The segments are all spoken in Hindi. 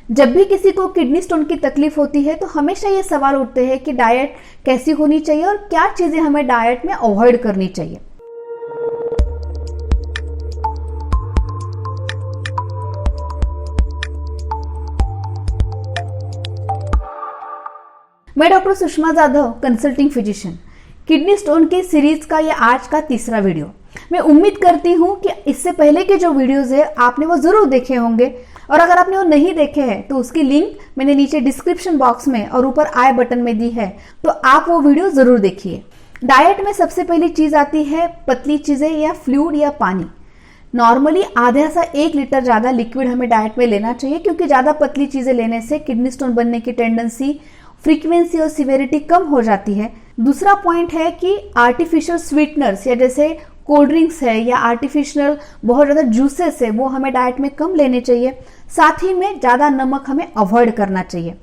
जब भी किसी को किडनी स्टोन की तकलीफ होती है तो हमेशा ये सवाल उठते हैं कि डाइट कैसी होनी चाहिए और क्या चीजें हमें डाइट में अवॉइड करनी चाहिए। मैं doctor Sushma Jadhav, consulting physician. Kidney stone की सीरीज का ये आज का तीसरा वीडियो। मैं उम्मीद करती हूँ कि इससे पहले के जो वीडियोस है आपने वो जरूर देखे होंगे, और अगर आपने वो नहीं देखे हैं तो उसकी लिंक मैंने नीचे डिस्क्रिप्शन बॉक्स में और ऊपर आई बटन में दी है, तो आप वो वीडियो जरूर देखिए। डाइट में सबसे पहली चीज आती है पतली चीजें या फ्लूइड या पानी। नॉर्मली आधे से 1 लीटर ज्यादा लिक्विड हमें डाइट में लेना चाहिए, क्योंकि ज्यादा पतली चीजें लेने से किडनी स्टोन बनने की टेंडेंसी, फ्रीक्वेंसी और सिवियरिटी कम हो जाती है। दूसरा पॉइंट है कि आर्टिफिशियल स्वीटनर्स या जैसे कोल्ड ड्रिंक्स है या आर्टिफिशियल बहुत ज्यादा जूसेस है वो हमें डाइट में कम लेने चाहिए। साथ ही में ज्यादा नमक हमें अवॉइड करना चाहिए।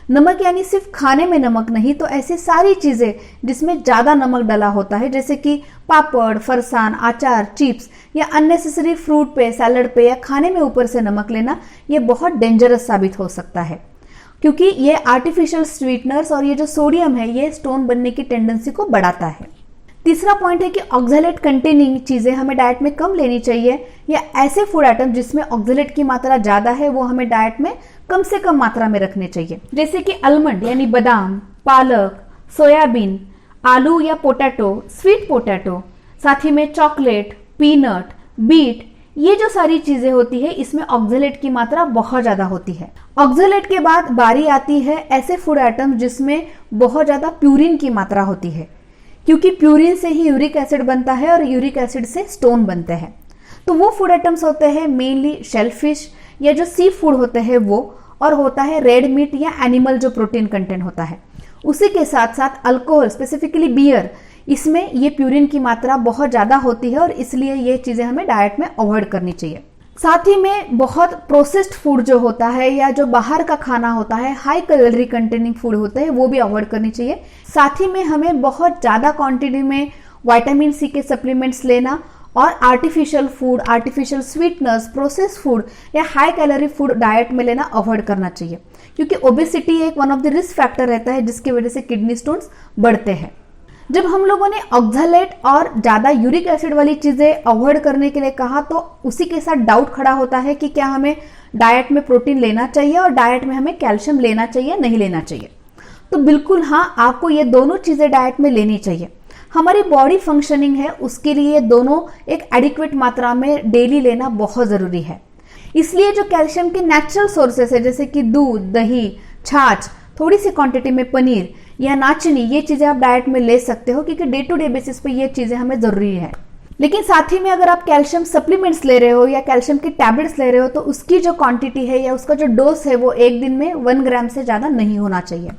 नमक यानी सिर्फ खाने में नमक नहीं, तो ऐसी सारी चीजें जिसमें ज्यादा नमक डला होता है, जैसे कि पापड़, फरसान, अचार, चिप्स या अननेसेसरी फ्रूट पे, सैलड पे या खाने में ऊपर से नमक लेना, ये बहुत डेंजरस साबित हो सकता है, क्योंकि ये आर्टिफिशियल स्वीटनर्स और ये जो सोडियम है ये स्टोन बनने की टेंडेंसी को बढ़ाता है। तीसरा पॉइंट है कि ऑक्सैलेट कंटेनिंग चीजें हमें डाइट में कम लेनी चाहिए, या ऐसे फूड आइटम जिसमें ऑक्सैलेट की मात्रा ज्यादा है वो हमें डाइट में कम से कम मात्रा में रखने चाहिए, जैसे कि आलमंड यानी बादाम, पालक, सोयाबीन, आलू या पोटैटो, स्वीट पोटैटो, साथ ही में चॉकलेट, पीनट, बीट, ये जो सारी चीजें होती है इसमें ऑक्सैलेट की मात्रा बहुत ज्यादा होती है। ऑक्सैलेट के बाद बारी आती है ऐसे फूड आइटम जिसमें बहुत ज्यादा प्यूरिन की मात्रा होती है, क्योंकि प्यूरिन से ही यूरिक एसिड बनता है और यूरिक एसिड से स्टोन बनते हैं। तो वो फूड आइटम्स होते हैं मेनली शेलफिश या जो सी फूड होते हैं वो, और होता है रेड मीट या एनिमल जो प्रोटीन कंटेंट होता है। उसी के साथ साथ अल्कोहल, स्पेसिफिकली बियर, इसमें ये प्यूरिन की मात्रा बहुत ज्यादा होती है और इसलिए ये चीजें हमें डाइट में अवॉइड करनी चाहिए। साथ ही में बहुत प्रोसेस्ड फूड जो होता है या जो बाहर का खाना होता है, हाई कैलोरी कंटेनिंग फूड होता है, वो भी अवॉइड करनी चाहिए। साथ ही में हमें बहुत ज्यादा क्वांटिटी में विटामिन सी के सप्लीमेंट्स लेना और artificial food, artificial sweeteners, processed food या हाई कैलोरी फूड डाइट में लेना अवॉइड करना चाहिए, क्योंकि ओबेसिटी एक one of the risk factor रहता है जिसकी वजह से किडनी स्टोन्स बढ़ते हैं। जब हम लोगों ने ऑक्सैलेट और ज्यादा यूरिक एसिड वाली चीजें अवॉइड करने के लिए कहा, तो उसी के साथ डाउट खड़ा होता है कि क्या हमें डाइट में प्रोटीन लेना चाहिए और डाइट में हमें कैल्शियम लेना चाहिए, नहीं लेना चाहिए। तो बिल्कुल हाँ, आपको ये दोनों चीजें डाइट में लेनी चाहिए। हमारी बॉडी फंक्शनिंग है उसके लिए ये दोनों एक एडिक्वेट मात्रा में डेली लेना बहुत जरूरी है। इसलिए जो कैल्शियम के नेचुरल सोर्सेस है, जैसे कि दूध, दही, छाछ, थोड़ी सी क्वांटिटी में पनीर या नाचनी, ये चीजें आप डाइट में ले सकते हो, क्योंकि डे टू डे बेसिस पे ये चीजें हमें जरूरी है। लेकिन साथ ही में अगर आप कैल्शियम सप्लीमेंट्स ले रहे हो या कैल्शियम की टैबलेट्स ले रहे हो, तो उसकी जो क्वांटिटी है या उसका जो डोज है वो एक दिन में 1 ग्राम से ज्यादा नहीं होना चाहिए।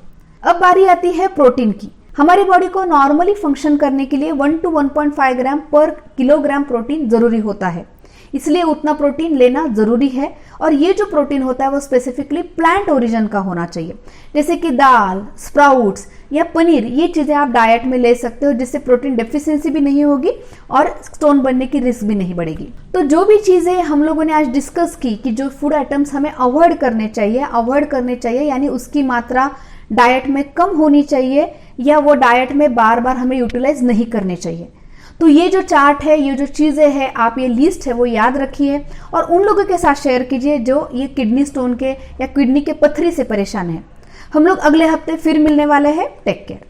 अब बारी आती है प्रोटीन की। हमारी बॉडी को नॉर्मली फंक्शन करने के लिए 1 to 1.5 ग्राम पर किलोग्राम प्रोटीन जरूरी होता है, इसलिए उतना प्रोटीन लेना जरूरी है। और ये जो प्रोटीन होता है वो स्पेसिफिकली प्लांट ओरिजिन का होना चाहिए, जैसे कि दाल, स्प्राउट्स या पनीर, ये चीजें आप डाइट में ले सकते हो, जिससे प्रोटीन डेफिशिएंसी भी नहीं होगी और स्टोन बनने की रिस्क भी नहीं बढ़ेगी। तो जो भी चीजें हम लोगों ने आज डिस्कस की कि जो फूड आइटम्स हमें अवॉइड करने चाहिए, यानी उसकी मात्रा डाइट में कम होनी चाहिए या वो डाइट में बार बार हमें यूटिलाइज नहीं करने चाहिए। तो ये जो चार्ट है, ये जो चीजें हैं, आप ये लिस्ट है वो याद रखिए और उन लोगों के साथ शेयर कीजिए जो ये किडनी स्टोन के या किडनी के पथरी से परेशान है। हम लोग अगले हफ्ते फिर मिलने वाले हैं। Take care.